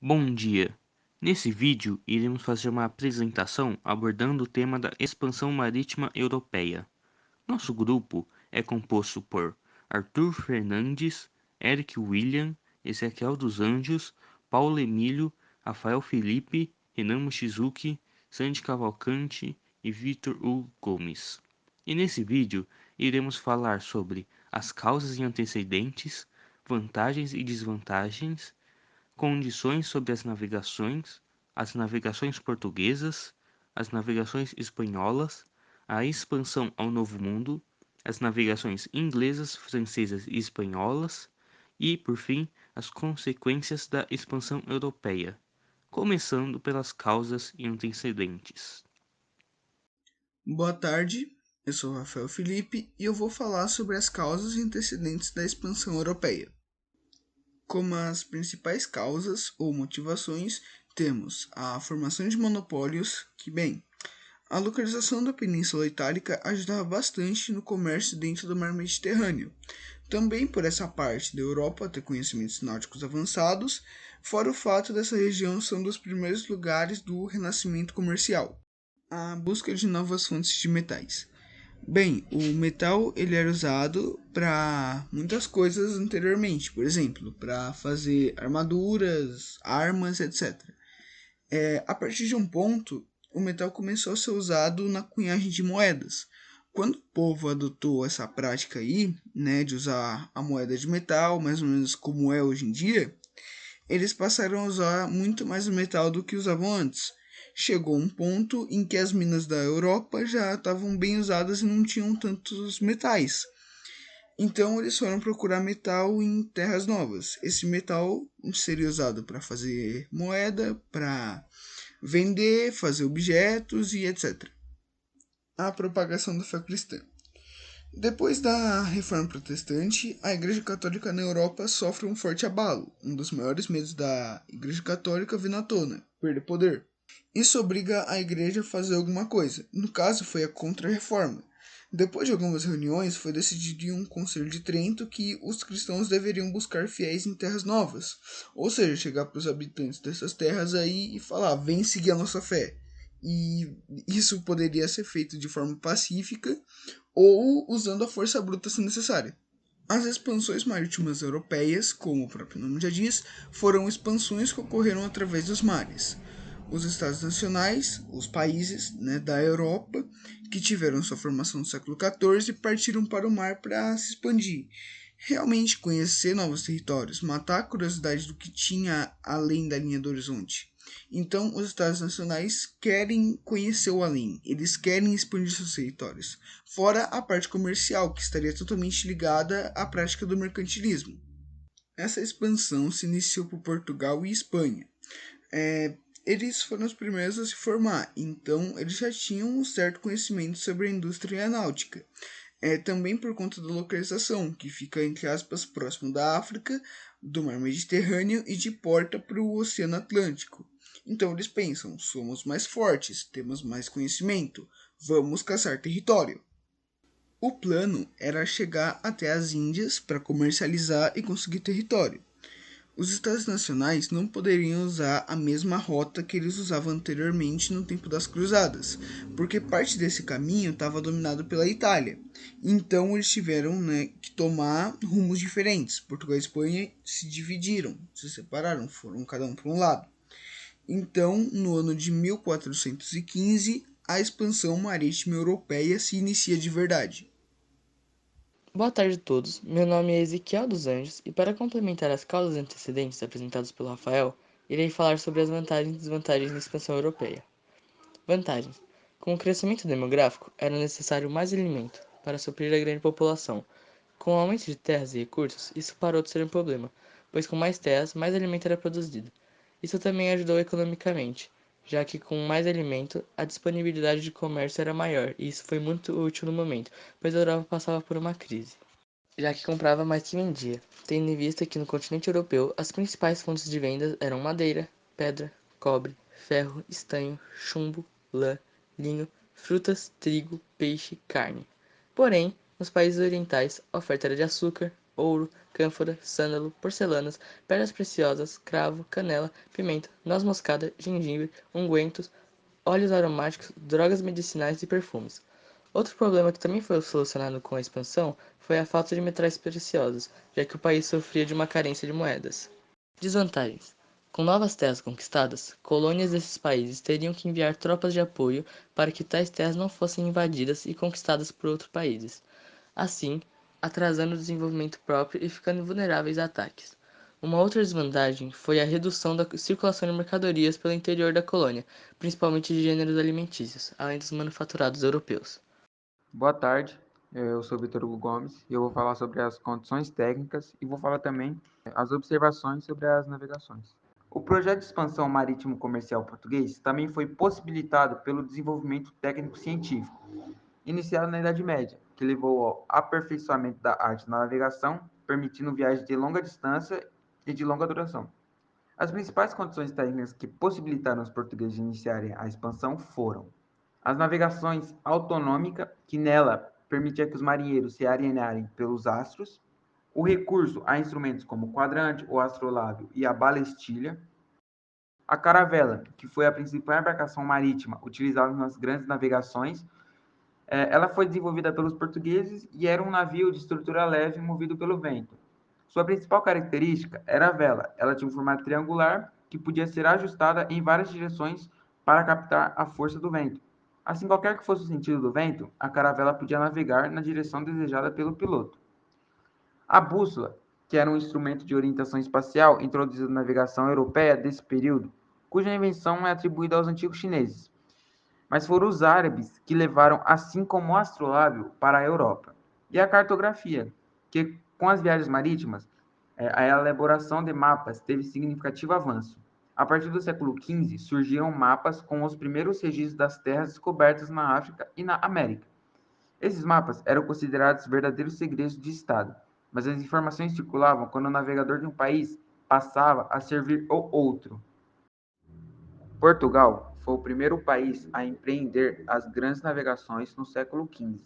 Bom dia! Nesse vídeo, iremos fazer uma apresentação abordando o tema da expansão marítima europeia. Nosso grupo é composto por Arthur Fernandes, Eric William, Ezequiel dos Anjos, Paulo Emílio, Rafael Felipe, Renan Mochizuki, Sandy Cavalcante e Vitor Hugo Gomes. E nesse vídeo, iremos falar sobre as causas e antecedentes, vantagens e desvantagens, condições sobre as navegações portuguesas, as navegações espanholas, a expansão ao Novo Mundo, as navegações inglesas, francesas e espanholas e, por fim, as consequências da expansão europeia, começando pelas causas e antecedentes. Boa tarde, eu sou o Rafael Felipe e eu vou falar sobre as causas e antecedentes da expansão europeia. Como as principais causas ou motivações, temos a formação de monopólios, a localização da Península Itálica ajudava bastante no comércio dentro do mar Mediterrâneo. Também por essa parte da Europa ter conhecimentos náuticos avançados, fora o fato dessa região ser um dos primeiros lugares do renascimento comercial. A busca de novas fontes de metais. O metal ele era usado para muitas coisas anteriormente, por exemplo, para fazer armaduras, armas, etc. A partir de um ponto, o metal começou a ser usado na cunhagem de moedas. Quando o povo adotou essa prática aí, né, de usar a moeda de metal, mais ou menos como é hoje em dia, eles passaram a usar muito mais o metal do que usavam antes. Chegou um ponto em que as minas da Europa já estavam bem usadas e não tinham tantos metais. Então eles foram procurar metal em terras novas. Esse metal seria usado para fazer moeda, para vender, fazer objetos e etc. A propagação da fé cristã. Depois da Reforma Protestante, a Igreja Católica na Europa sofre um forte abalo. Um dos maiores medos da Igreja Católica vem à tona: perder poder. Isso obriga a Igreja a fazer alguma coisa. No caso, foi a Contra-Reforma. Depois de algumas reuniões, foi decidido em um Conselho de Trento que os cristãos deveriam buscar fiéis em terras novas. Ou seja, chegar para os habitantes dessas terras aí e falar: vem seguir a nossa fé. E isso poderia ser feito de forma pacífica ou usando a força bruta se necessária. As expansões marítimas europeias, como o próprio nome já diz, foram expansões que ocorreram através dos mares. Os estados nacionais, os países, da Europa, que tiveram sua formação no século XIV, partiram para o mar para se expandir. Realmente conhecer novos territórios, matar a curiosidade do que tinha além da linha do horizonte. Então, os Estados nacionais querem conhecer o além, eles querem expandir seus territórios, fora a parte comercial, que estaria totalmente ligada à prática do mercantilismo. Essa expansão se iniciou por Portugal e Espanha. Eles foram os primeiros a se formar, então eles já tinham um certo conhecimento sobre a indústria náutica. Também por conta da localização, que fica, entre aspas, próximo da África, do mar Mediterrâneo e de porta para o Oceano Atlântico. Então eles pensam: somos mais fortes, temos mais conhecimento, vamos caçar território. O plano era chegar até as Índias para comercializar e conseguir território. Os estados nacionais não poderiam usar a mesma rota que eles usavam anteriormente no tempo das cruzadas, porque parte desse caminho estava dominado pela Itália. Então eles tiveram, que tomar rumos diferentes. Portugal e Espanha se dividiram, se separaram, foram cada um para um lado. Então, no ano de 1415, a expansão marítima europeia se inicia de verdade. Boa tarde a todos, meu nome é Ezequiel dos Anjos e para complementar as causas antecedentes apresentadas pelo Rafael, irei falar sobre as vantagens e desvantagens da expansão europeia. Vantagens: com o crescimento demográfico, era necessário mais alimento para suprir a grande população. Com o aumento de terras e recursos, isso parou de ser um problema, pois com mais terras, mais alimento era produzido. Isso também ajudou economicamente, já que com mais alimento, a disponibilidade de comércio era maior, e isso foi muito útil no momento, pois a Europa passava por uma crise, já que comprava mais que vendia, tendo em vista que no continente europeu as principais fontes de vendas eram madeira, pedra, cobre, ferro, estanho, chumbo, lã, linho, frutas, trigo, peixe, carne. Porém, nos países orientais, a oferta era de açúcar, ouro, cânfora, sândalo, porcelanas, pedras preciosas, cravo, canela, pimenta, noz moscada, gengibre, ungüentos, óleos aromáticos, drogas medicinais e perfumes. Outro problema que também foi solucionado com a expansão foi a falta de metais preciosos, já que o país sofria de uma carência de moedas. Desvantagens: com novas terras conquistadas, colônias desses países teriam que enviar tropas de apoio para que tais terras não fossem invadidas e conquistadas por outros países, assim atrasando o desenvolvimento próprio e ficando vulneráveis a ataques. Uma outra desvantagem foi a redução da circulação de mercadorias pelo interior da colônia, principalmente de gêneros alimentícios, além dos manufaturados europeus. Boa tarde, eu sou Vitor Hugo Gomes e eu vou falar sobre as condições técnicas e vou falar também as observações sobre as navegações. O projeto de expansão marítimo comercial português também foi possibilitado pelo desenvolvimento técnico-científico, iniciado na Idade Média, que levou ao aperfeiçoamento da arte da navegação, permitindo viagens de longa distância e de longa duração. As principais condições técnicas que possibilitaram os portugueses iniciarem a expansão foram as navegações autonômica, que nela permitia que os marinheiros se orientarem pelos astros, o recurso a instrumentos como o quadrante, o astrolábio e a balestilha, a caravela, que foi a principal embarcação marítima utilizada nas grandes navegações. Ela foi desenvolvida pelos portugueses e era um navio de estrutura leve movido pelo vento. Sua principal característica era a vela. Ela tinha um formato triangular que podia ser ajustada em várias direções para captar a força do vento. Assim, qualquer que fosse o sentido do vento, a caravela podia navegar na direção desejada pelo piloto. A bússola, que era um instrumento de orientação espacial introduzido na navegação europeia desse período, cuja invenção é atribuída aos antigos chineses, mas foram os árabes que levaram, assim como o astrolábio, para a Europa. E a cartografia, que com as viagens marítimas, a elaboração de mapas teve significativo avanço. A partir do século XV, surgiram mapas com os primeiros registros das terras descobertas na África e na América. Esses mapas eram considerados verdadeiros segredos de Estado, mas as informações circulavam quando o navegador de um país passava a servir o outro. Portugal foi o primeiro país a empreender as grandes navegações no século XV.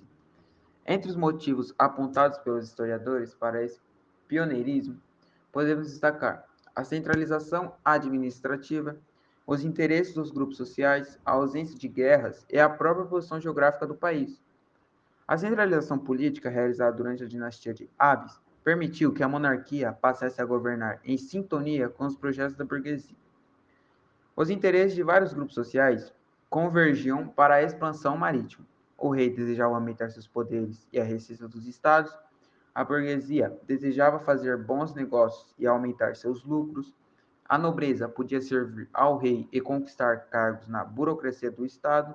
Entre os motivos apontados pelos historiadores para esse pioneirismo, podemos destacar a centralização administrativa, os interesses dos grupos sociais, a ausência de guerras e a própria posição geográfica do país. A centralização política realizada durante a dinastia de Abbas permitiu que a monarquia passasse a governar em sintonia com os projetos da burguesia. Os interesses de vários grupos sociais convergiam para a expansão marítima. O rei desejava aumentar seus poderes e a receita dos estados, a burguesia desejava fazer bons negócios e aumentar seus lucros, a nobreza podia servir ao rei e conquistar cargos na burocracia do estado,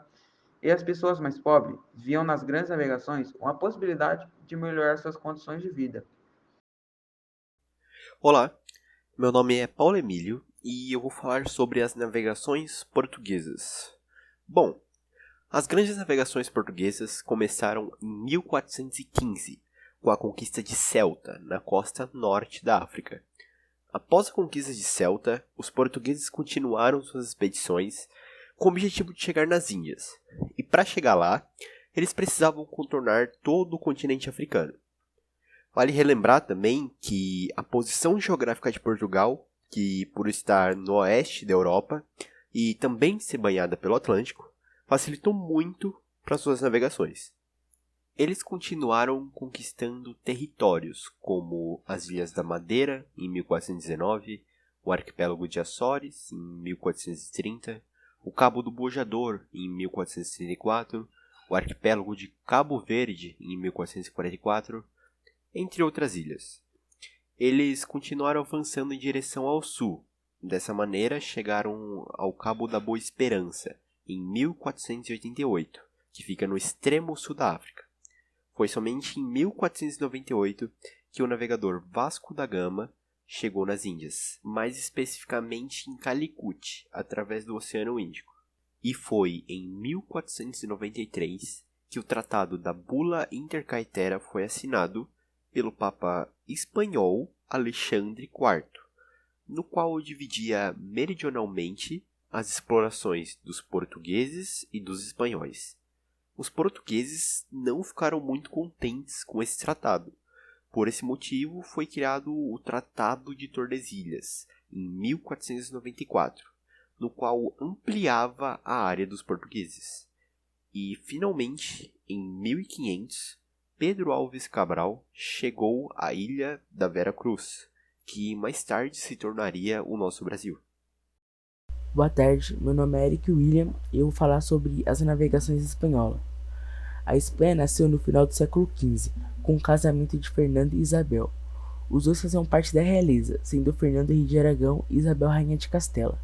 e as pessoas mais pobres viam nas grandes navegações uma possibilidade de melhorar suas condições de vida. Olá, meu nome é Paulo Emílio e eu vou falar sobre as navegações portuguesas. Bom, as grandes navegações portuguesas começaram em 1415, com a conquista de Ceuta, na costa norte da África. Após a conquista de Ceuta, os portugueses continuaram suas expedições com o objetivo de chegar nas Índias, e para chegar lá, eles precisavam contornar todo o continente africano. Vale relembrar também que a posição geográfica de Portugal, que por estar no oeste da Europa e também ser banhada pelo Atlântico, facilitou muito para suas navegações. Eles continuaram conquistando territórios como as Ilhas da Madeira, em 1419, o Arquipélago de Açores, em 1430, o Cabo do Bojador, em 1434, o Arquipélago de Cabo Verde, em 1444, entre outras ilhas. Eles continuaram avançando em direção ao sul. Dessa maneira, chegaram ao Cabo da Boa Esperança, em 1488, que fica no extremo sul da África. Foi somente em 1498 que o navegador Vasco da Gama chegou nas Índias, mais especificamente em Calicut, através do Oceano Índico. E foi em 1493 que o Tratado da Bula Intercaetera foi assinado pelo Papa espanhol Alexandre IV, no qual dividia meridionalmente as explorações dos portugueses e dos espanhóis. Os portugueses não ficaram muito contentes com esse tratado, Por esse motivo, foi criado o Tratado de Tordesilhas, em 1494, no qual ampliava a área dos portugueses. E, finalmente, em 1500, Pedro Álvares Cabral chegou à ilha da Vera Cruz, que mais tarde se tornaria o nosso Brasil. Boa tarde, meu nome é Eric William e eu vou falar sobre as navegações espanholas. A Espanha nasceu no final do século XV, com o casamento de Fernando e Isabel. Os dois faziam parte da realeza, sendo Fernando rei de Aragão e Isabel rainha de Castela.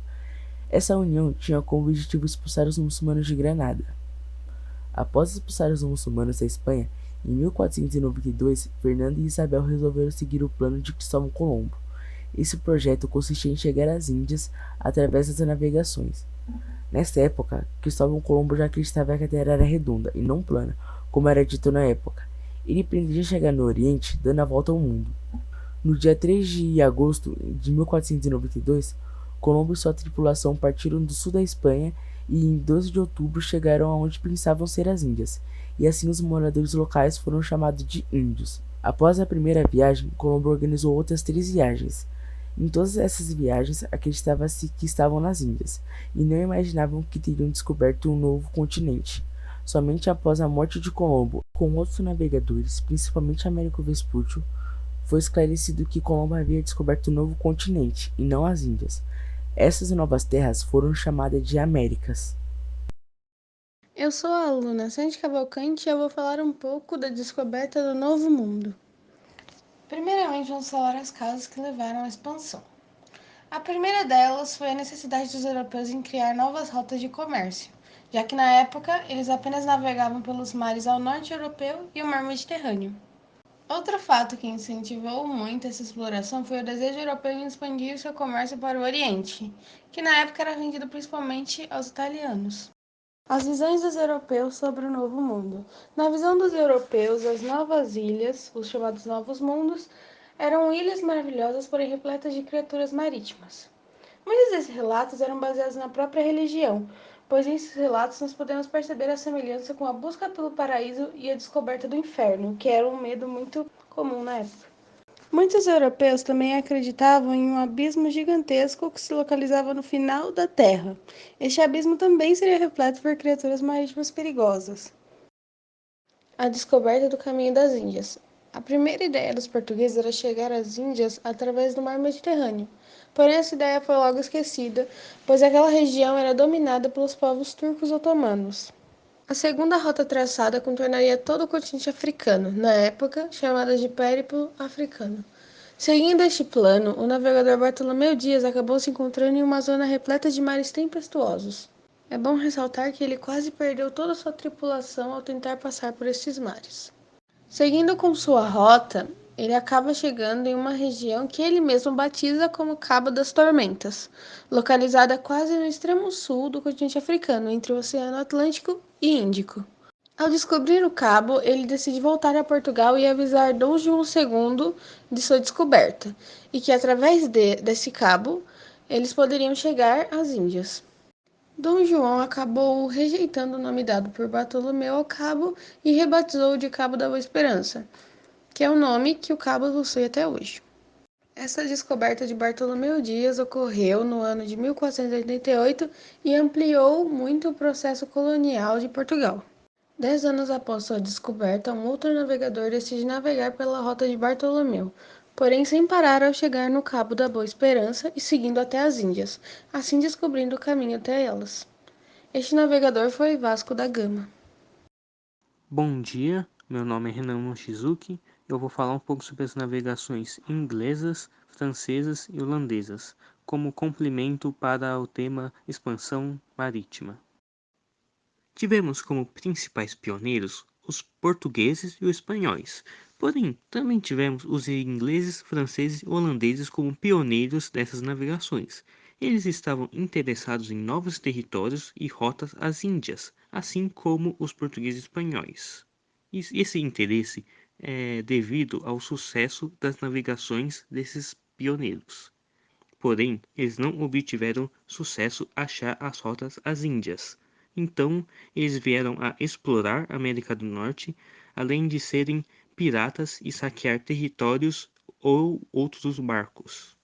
Essa união tinha como objetivo expulsar os muçulmanos de Granada. Após expulsar os muçulmanos da Espanha, em 1492, Fernando e Isabel resolveram seguir o plano de Cristóvão Colombo. Esse projeto consistia em chegar às Índias através das navegações. Nessa época, Cristóvão Colombo já acreditava que a Terra era redonda e não plana, como era dito na época. Ele pretendia chegar no Oriente, dando a volta ao mundo. No dia 3 de agosto de 1492, Colombo e sua tripulação partiram do sul da Espanha e em 12 de outubro chegaram aonde pensavam ser as Índias, e assim os moradores locais foram chamados de índios. Após a primeira viagem, Colombo organizou outras 3 viagens. Em todas essas viagens, acreditava-se que estavam nas Índias, e não imaginavam que teriam descoberto um novo continente. Somente após a morte de Colombo, com outros navegadores, principalmente Américo Vespúcio, foi esclarecido que Colombo havia descoberto um novo continente, e não as Índias. Essas novas terras foram chamadas de Américas. Eu sou a aluna Sandy Cavalcante e eu vou falar um pouco da descoberta do Novo Mundo. Primeiramente, vamos falar as causas que levaram à expansão. A primeira delas foi a necessidade dos europeus em criar novas rotas de comércio, já que na época eles apenas navegavam pelos mares ao norte europeu e o mar Mediterrâneo. Outro fato que incentivou muito essa exploração foi o desejo europeu em expandir seu comércio para o Oriente, que na época era vendido principalmente aos italianos. As visões dos europeus sobre o Novo Mundo. Na visão dos europeus, as novas ilhas, os chamados Novos Mundos, eram ilhas maravilhosas, porém repletas de criaturas marítimas. Muitos desses relatos eram baseados na própria religião, pois nesses relatos nós podemos perceber a semelhança com a busca pelo paraíso e a descoberta do inferno, que era um medo muito comum na época. Muitos europeus também acreditavam em um abismo gigantesco que se localizava no final da Terra. Este abismo também seria repleto por criaturas marítimas perigosas. A descoberta do caminho das Índias. A primeira ideia dos portugueses era chegar às Índias através do mar Mediterrâneo. Porém, essa ideia foi logo esquecida, pois aquela região era dominada pelos povos turcos otomanos. A segunda rota traçada contornaria todo o continente africano, na época chamada de Périplo Africano. Seguindo este plano, o navegador Bartolomeu Dias acabou se encontrando em uma zona repleta de mares tempestuosos. É bom ressaltar que ele quase perdeu toda a sua tripulação ao tentar passar por estes mares. Seguindo com sua rota, ele acaba chegando em uma região que ele mesmo batiza como Cabo das Tormentas, localizada quase no extremo sul do continente africano, entre o Oceano Atlântico e Índico. Ao descobrir o cabo, ele decide voltar a Portugal e avisar Dom João II de sua descoberta, e que através desse cabo eles poderiam chegar às Índias. Dom João acabou rejeitando o nome dado por Bartolomeu ao cabo e rebatizou de Cabo da Boa Esperança, que é o nome que o cabo possui até hoje. Essa descoberta de Bartolomeu Dias ocorreu no ano de 1488 e ampliou muito o processo colonial de Portugal. 10 anos após sua descoberta, um outro navegador decide navegar pela rota de Bartolomeu, porém sem parar ao chegar no Cabo da Boa Esperança e seguindo até as Índias, assim descobrindo o caminho até elas. Este navegador foi Vasco da Gama. Bom dia, meu nome é Renan Mochizuki. Eu vou falar um pouco sobre as navegações inglesas, francesas e holandesas, como complemento para o tema expansão marítima. Tivemos como principais pioneiros os portugueses e os espanhóis, porém também tivemos os ingleses, franceses e holandeses como pioneiros dessas navegações. Eles estavam interessados em novos territórios e rotas às Índias, assim como os portugueses e espanhóis. Esse interesse é devido ao sucesso das navegações desses pioneiros. Porém, eles não obtiveram sucesso a achar as rotas às Índias. Então, eles vieram a explorar a América do Norte, além de serem piratas e saquear territórios ou outros barcos.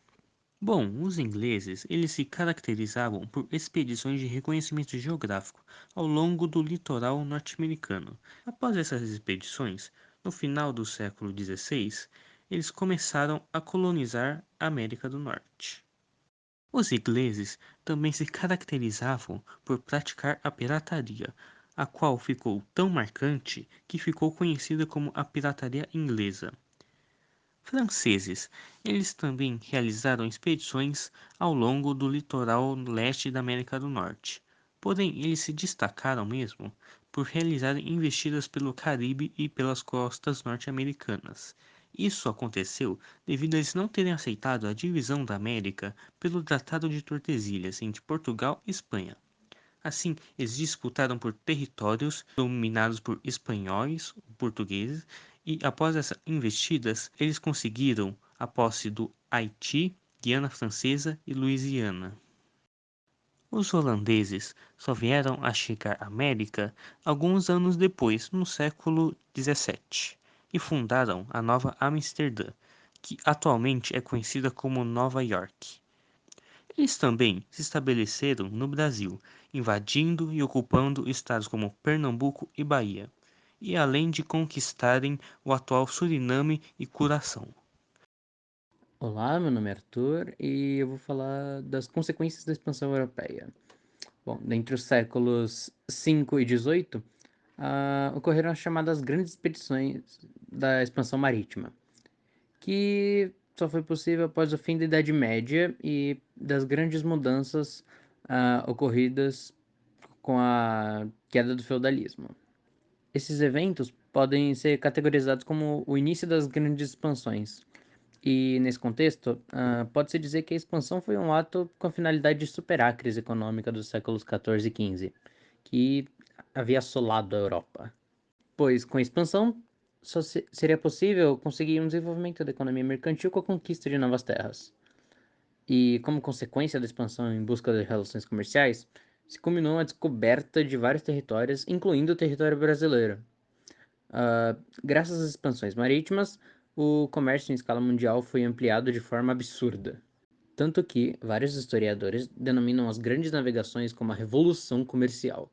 Bom, os ingleses, eles se caracterizavam por expedições de reconhecimento geográfico ao longo do litoral norte-americano. Após essas expedições, no final do século XVI, eles começaram a colonizar a América do Norte. Os ingleses também se caracterizavam por praticar a pirataria, a qual ficou tão marcante que ficou conhecida como a pirataria inglesa. Franceses, eles também realizaram expedições ao longo do litoral leste da América do Norte. Porém, eles se destacaram mesmo por realizarem investidas pelo Caribe e pelas costas norte-americanas. Isso aconteceu devido a eles não terem aceitado a divisão da América pelo Tratado de Tordesilhas entre Portugal e Espanha. Assim, eles disputaram por territórios dominados por espanhóis, portugueses, e após essas investidas, eles conseguiram a posse do Haiti, Guiana Francesa e Louisiana. Os holandeses só vieram a chegar à América alguns anos depois, no século XVII, e fundaram a Nova Amsterdã, que atualmente é conhecida como Nova York. Eles também se estabeleceram no Brasil, invadindo e ocupando estados como Pernambuco e Bahia, e além de conquistarem o atual Suriname e Curaçao. Olá, meu nome é Arthur e eu vou falar das consequências da expansão europeia. Bom, dentre os séculos V e XVIII, ocorreram as chamadas grandes expedições da expansão marítima, que só foi possível após o fim da Idade Média e das grandes mudanças ocorridas com a queda do feudalismo. Esses eventos podem ser categorizados como o início das grandes expansões. E nesse contexto, pode-se dizer que a expansão foi um ato com a finalidade de superar a crise econômica dos séculos XIV e XV, que havia assolado a Europa. Pois, com a expansão, só seria possível conseguir um desenvolvimento da economia mercantil com a conquista de novas terras. E, como consequência da expansão em busca de relações comerciais, se culminou a descoberta de vários territórios, incluindo o território brasileiro. Graças às expansões marítimas, o comércio em escala mundial foi ampliado de forma absurda. Tanto que vários historiadores denominam as grandes navegações como a Revolução Comercial.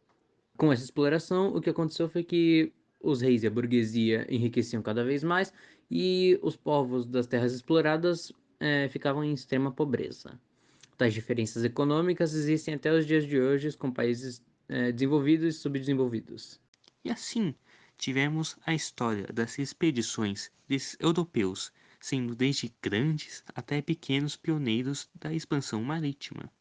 Com essa exploração, o que aconteceu foi que os reis e a burguesia enriqueciam cada vez mais e os povos das terras exploradas ficavam em extrema pobreza. Tais diferenças econômicas existem até os dias de hoje com países desenvolvidos e subdesenvolvidos. E assim, tivemos a história das expedições desses europeus, sendo desde grandes até pequenos pioneiros da expansão marítima.